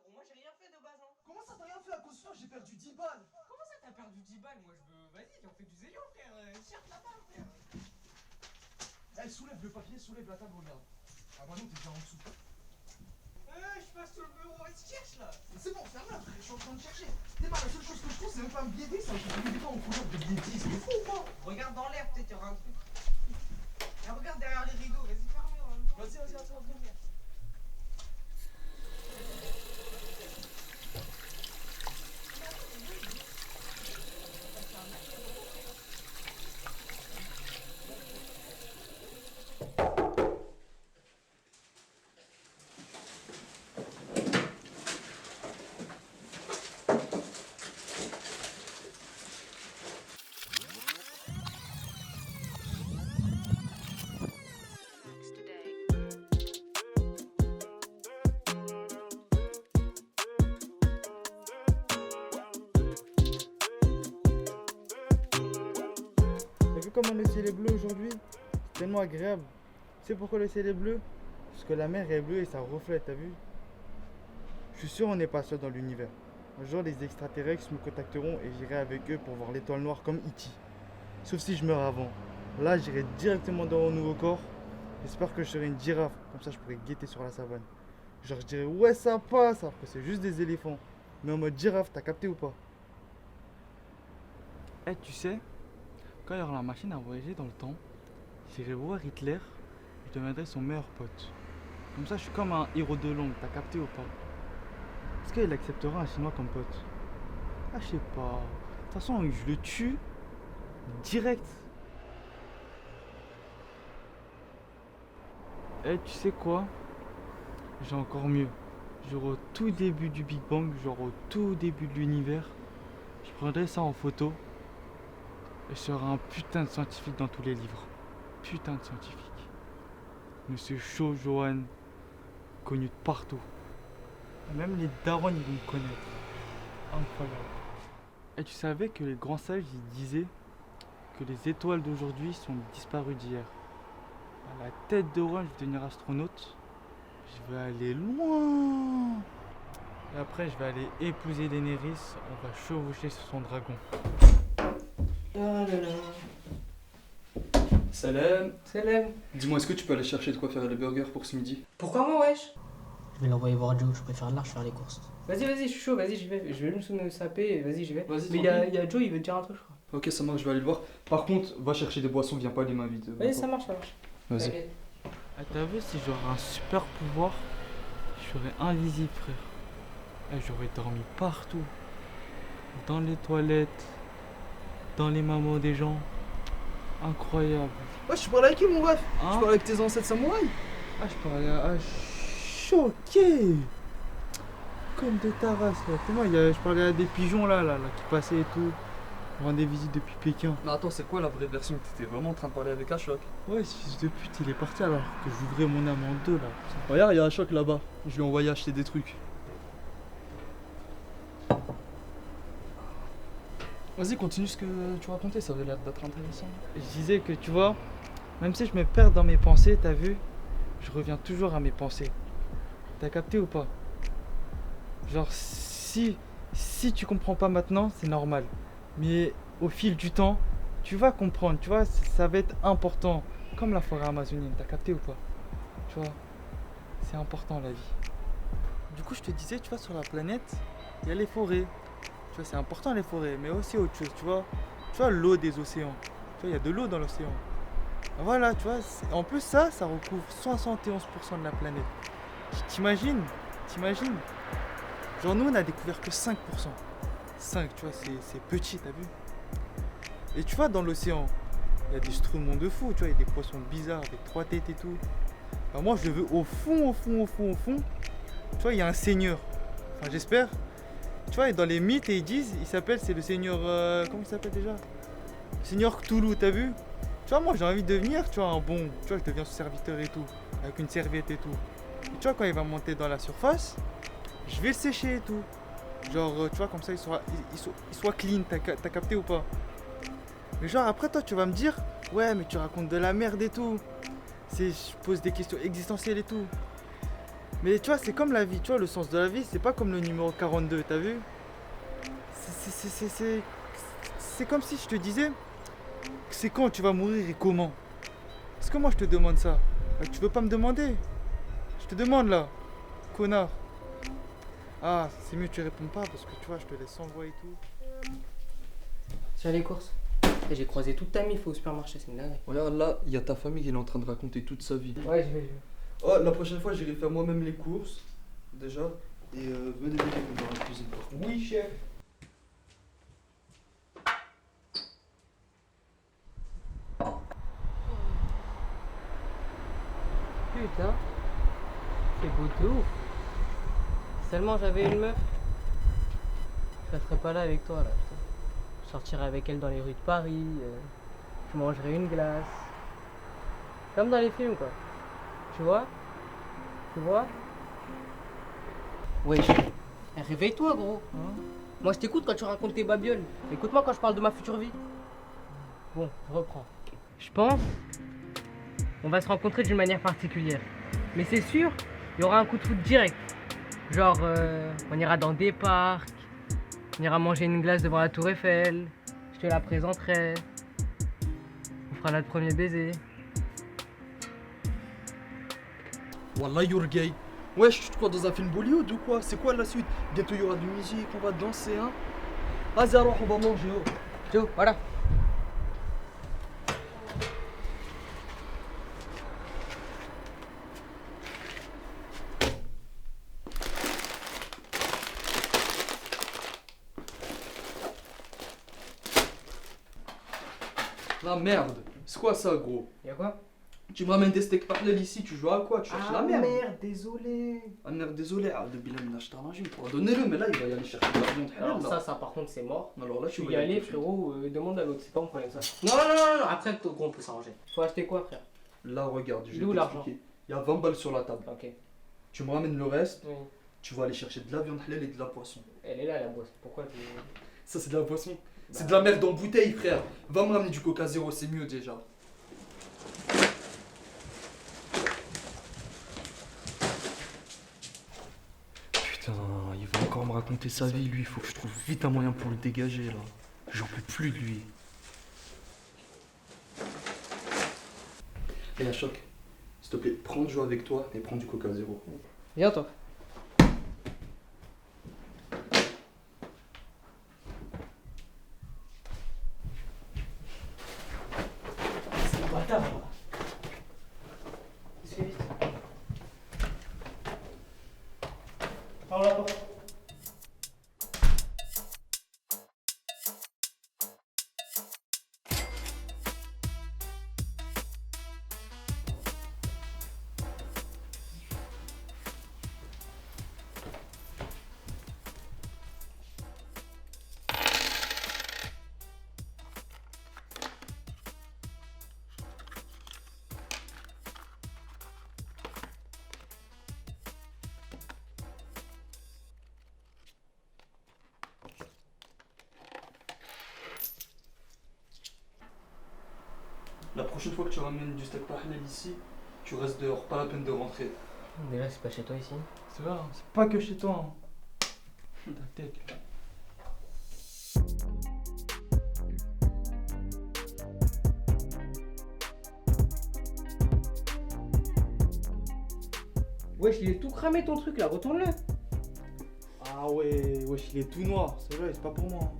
gros, moi j'ai rien fait de base, hein. Comment ça t'as rien fait à cause de ça? J'ai perdu 10 balles. Comment ça t'as perdu 10 balles? Moi je veux. Vas-y, on fait du zéro, frère. Cherche là-bas, frère. Eh, soulève le papier, soulève la table, regarde. Ah bah non, t'es déjà en dessous. Je passe sur le bureau, vas-y, cherche là. C'est bon, ferme-la, frère, je suis en train de chercher. T'es pas la seule chose que je trouve, c'est même pas un billet 10, ça. Je ne pas en couleur de billet 10, c'est fou ou quoi? Regarde dans l'air, peut-être y aura un truc. Et regarde derrière les rideaux, vas-y, ferme-le. Vas-y, attends, viens. T'as vu comment le ciel est bleu aujourd'hui? C'est tellement agréable. Tu sais pourquoi le ciel est bleu? Parce que la mer est bleue et ça reflète, t'as vu? Je suis sûr on n'est pas seul dans l'univers. Un jour les extraterrestres me contacteront et j'irai avec eux pour voir l'étoile noire comme E.T. Sauf si je meurs avant. Là j'irai directement dans mon nouveau corps. J'espère que je serai une girafe, comme ça je pourrai guetter sur la savane. Genre je dirais ouais ça passe alors que c'est juste des éléphants. Mais en mode girafe, t'as capté ou pas? Eh tu sais, quand il y aura la machine à voyager dans le temps, j'irai voir Hitler, je deviendrai son meilleur pote. Comme ça, je suis comme un héros de l'ombre, t'as capté ou pas? Est-ce qu'il acceptera un Chinois comme pote? Ah, je sais pas. De toute façon, je le tue direct. Eh, tu sais quoi? J'ai encore mieux. Genre au tout début du Big Bang, genre au tout début de l'univers, je prendrai ça en photo. Et je serai un putain de scientifique dans tous les livres. Putain de scientifique. Monsieur Cho Johan, connu de partout. Même les darons ils vont me connaître. Incroyable. Et tu savais que les grands sages ils disaient que les étoiles d'aujourd'hui sont disparues d'hier. À la tête de roi, je vais devenir astronaute. Je vais aller loin. Et après, je vais aller épouser Daenerys. On va chevaucher sur son dragon. Salam. Salam. Dis-moi, est-ce que tu peux aller chercher de quoi faire les burgers pour ce midi? Pourquoi moi, wesh? Je vais l'envoyer voir Joe, je préfère large faire les courses. Vas-y, je suis chaud, vas-y, j'y vais. Je vais me saper, vas-y, j'y vais. Vas-y, Mais tranquille. y a Joe, il veut te dire un truc, je crois. Ok, ça marche, je vais aller le voir. Par contre, va chercher des boissons, viens pas les mains vides. Vas-y, ça marche. Vas-y. Allez. Ah, t'as vu, si j'aurais un super pouvoir, je serais invisible, frère. Ah, j'aurais dormi partout. Dans les toilettes, dans les mamans des gens. Incroyable. Ouais, tu parles avec qui, mon ref? Hein? Tu parles avec tes ancêtres samouraïs? Ah, je parlais à choqué. Comme des tarasses, là. Comment je parlais à des pigeons, là, qui passaient et tout. Pour rendre des visites depuis Pékin. Mais attends, c'est quoi la vraie version? T'étais vraiment en train de parler avec Ashok? Ouais, ce fils de pute, il est parti alors que j'ouvrais mon âme en deux, là. Regarde, il y a Ashok là-bas. Je lui ai envoyé acheter des trucs. Vas-y, continue ce que tu racontais, ça avait l'air d'être intéressant. Je disais que, tu vois, même si je me perds dans mes pensées, t'as vu, je reviens toujours à mes pensées. T'as capté ou pas? Genre, si tu comprends pas maintenant, c'est normal. Mais au fil du temps, tu vas comprendre, tu vois, ça va être important. Comme la forêt amazonienne, t'as capté ou pas? Tu vois, c'est important la vie. Du coup, je te disais, tu vois, sur la planète, il y a les forêts. Tu vois, c'est important les forêts, mais aussi autre chose, tu vois. Tu vois, l'eau des océans. Tu vois, il y a de l'eau dans l'océan. Voilà, tu vois, en plus ça recouvre 71% de la planète. T'imagines? Genre nous, on a découvert que 5%. 5, tu vois, c'est petit, t'as vu? Et tu vois, dans l'océan, il y a des strumons de fou, tu vois, il y a des poissons bizarres avec 3 têtes et tout. Alors moi, je le veux au fond. Tu vois, il y a un seigneur. Enfin, j'espère. Tu vois, dans les mythes, ils disent, c'est le seigneur, comment il s'appelle déjà? Seigneur Cthulhu, t'as vu? Tu vois, moi, j'ai envie de devenir, tu vois, un bon, tu vois, je deviens son serviteur et tout, avec une serviette et tout. Et tu vois, quand il va monter dans la surface, je vais le sécher et tout. Genre, tu vois, comme ça, il soit clean, t'as capté ou pas? Mais genre, après, toi, tu vas me dire, ouais, mais tu racontes de la merde et tout. Je pose des questions existentielles et tout. Mais tu vois, c'est comme la vie, tu vois, le sens de la vie, c'est pas comme le numéro 42, t'as vu? C'est comme si je te disais que c'est quand tu vas mourir et comment. Est-ce que moi je te demande ça? Tu veux pas me demander? Je te demande là, connard. Ah, c'est mieux que tu réponds pas parce que tu vois, je te laisse sans voix et tout. Tu fais les courses? Et j'ai croisé toute ta mif au supermarché, c'est une dinguerie. Regarde là, il y a ta famille qui est en train de raconter toute sa vie. Ouais, je vais. Oh, la prochaine fois, j'irai faire moi-même les courses, déjà. Et venez m'aider dans la cuisine. Oui, chef. Putain, c'est beau de ouf. Seulement j'avais une meuf, je serais pas là avec toi là. Putain. Je sortirais avec elle dans les rues de Paris, je mangerais une glace. Comme dans les films quoi. Tu vois? Tu vois? Ouais, réveille-toi gros. Moi je t'écoute quand tu racontes tes babioles. Écoute-moi quand je parle de ma future vie. Bon, je reprends. Je pense on va se rencontrer d'une manière particulière. Mais c'est sûr, il y aura un coup de foot direct. Genre, on ira dans des parcs, on ira manger une glace devant la Tour Eiffel, je te la présenterai, on fera notre premier baiser. Wallah, you're gay. Wesh, tu te crois dans un film Bollywood ou quoi? C'est quoi la suite? Bientôt il y aura de musique, on va danser, hein? Vas-y, alors on va manger, oh. Joe, voilà. La merde. C'est quoi ça, gros? Y'a quoi? Tu me ramènes des steaks parallèles ici, tu joues à quoi? Tu cherches la merde? désolé. Ah merde, désolé, de Bilal Nashtar Najim. Donnez-le, mais là il va y aller chercher de la viande halal, Alors là. ça par contre c'est mort. Alors là, Tu vas y aller tout de suite. frérot, demande à l'autre, c'est pas mon problème ça. Non, après gros, on peut s'arranger. Faut acheter quoi frère? Là, regarde, je Il est vais où l'argent? t'expliquer. Il y a 20 balles sur la table. Ok. Tu me ramènes le reste, Oui. tu vas aller chercher de la viande halal et de la poisson. Elle est là la boîte, pourquoi tu... Ça, c'est de la poisson. C'est de la merde en bouteille, frère. Va me ramener du Coca Zéro, c'est mieux déjà. Putain, il va encore me raconter sa vie, lui. Il faut que je trouve vite un moyen pour le dégager, là. J'en peux plus de lui. Et la choc, s'il te plaît, prends le jeu avec toi et prends du Coca Zéro. Viens toi. C'est le bâtard là. Fais vite. Par la porte. La prochaine fois que tu ramènes du steak halal ici, tu restes dehors, pas la peine de rentrer. Déjà c'est pas chez toi ici. C'est vrai, hein, c'est pas que chez toi. Hein. Ta tête. Wesh il est tout cramé ton truc là, retourne-le. Ah ouais, wesh, il est tout noir. C'est vrai, c'est pas pour moi. Hein.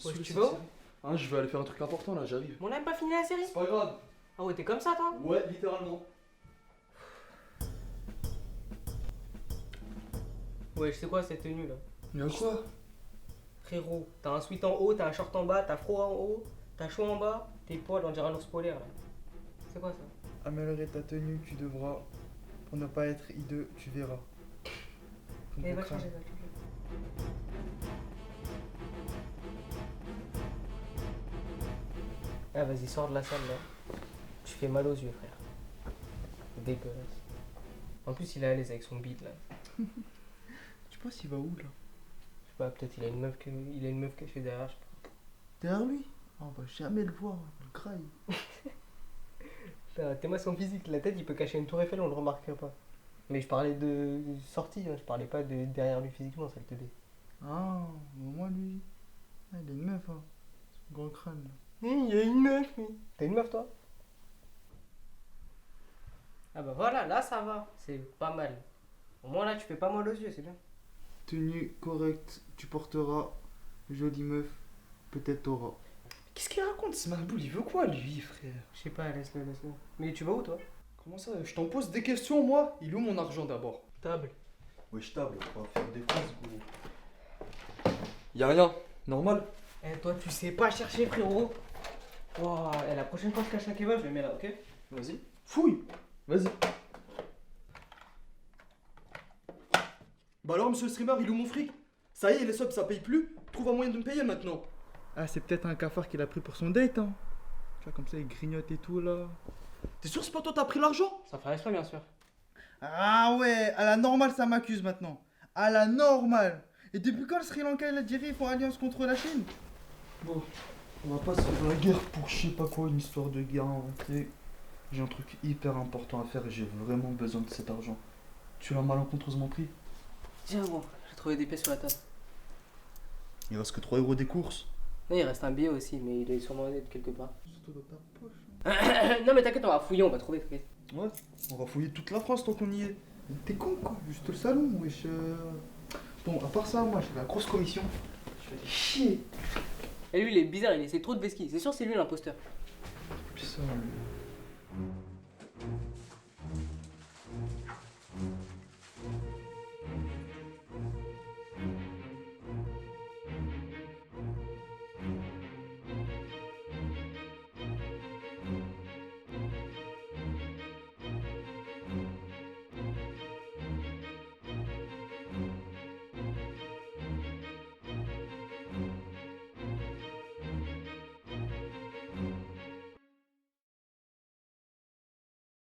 Wesh, tu vas où? Hein, je vais aller faire un truc important là, j'arrive. On n'a pas fini la série? C'est pas grave. Ah ouais t'es comme ça toi? Ouais, littéralement. Wesh c'est quoi cette tenue là? Mais quoi? Frérot, t'as un sweat en haut, t'as un short en bas, t'as froid en haut, t'as chaud en bas, tes poils on dirait un ours polaire là. C'est quoi ça? Améliorer ta tenue, tu devras. Pour ne pas être hideux, tu verras. Eh va te changer, va te changer. Ah vas-y sors de la salle là. Tu fais mal aux yeux frère. Dégueulasse. En plus il est à l'aise avec son beat là. sais pas s'il va où là. Je sais pas, peut-être il a une meuf, il a une meuf cachée derrière, je sais pas. Derrière lui? On va jamais le voir, le graille. Putain, t'es moi son physique, la tête il peut cacher une tour Eiffel, on le remarquerait pas. Mais je parlais de sortie, hein, je parlais pas de derrière lui physiquement, ça le te dit. Ah, au moins lui. Ah, il a une meuf, hein. Son gros crâne là. Il y a une meuf, oui. T'as une meuf toi? Ah bah voilà, là ça va, c'est pas mal. Au moins là tu fais pas mal aux yeux, c'est bien. Tenue correcte, tu porteras. Jolie meuf, peut-être t'auras. Qu'est-ce qu'il raconte ce marboule? Il veut quoi lui, frère? Je sais pas, laisse-le, laisse-le. Mais tu vas où toi? Comment ça? Je t'en pose des questions, moi? Il est où mon argent d'abord? Table. Wesh, table, on va faire des phrases, gros. Y'a rien, normal? Eh toi tu sais pas chercher frérot. Wow, et la prochaine fois que je cache un kebab, je le mets là, ok? Vas-y, fouille. Vas-y. Bah alors, monsieur le streamer, il est où mon fric? Ça y est, les subs, ça paye plus. Trouve un moyen de me payer maintenant. Ah, c'est peut-être un cafard qu'il a pris pour son date, hein. Tu vois, comme ça, il grignote et tout là. T'es sûr que c'est pas toi t'as pris l'argent? Ça ferait exprès bien sûr. Ah ouais, à la normale, ça m'accuse maintenant. À la normale. Et depuis quand le Sri Lanka et l'Algérie font alliance contre la Chine? Bon, on va pas se faire la guerre pour je sais pas quoi, une histoire de guerre inventée. J'ai un truc hyper important à faire et j'ai vraiment besoin de cet argent. Tu l'as malencontreusement pris? Tiens bon, j'ai trouvé des pièces sur la table. Il reste que 3 € des courses. Non, il reste un billet aussi, mais il doit sûrement être quelque part. Surtout dans ta poche. Non mais t'inquiète, on va fouiller, on va trouver, t'inquiète. Ouais, on va fouiller toute la France tant qu'on y est. T'es con quoi, juste le salon, wesh. Bon, à part ça, moi j'ai la grosse commission. Je vais aller chier. Et lui il est bizarre, il essaie trop de vesquiller. C'est sûr c'est lui l'imposteur. Plus ça, lui.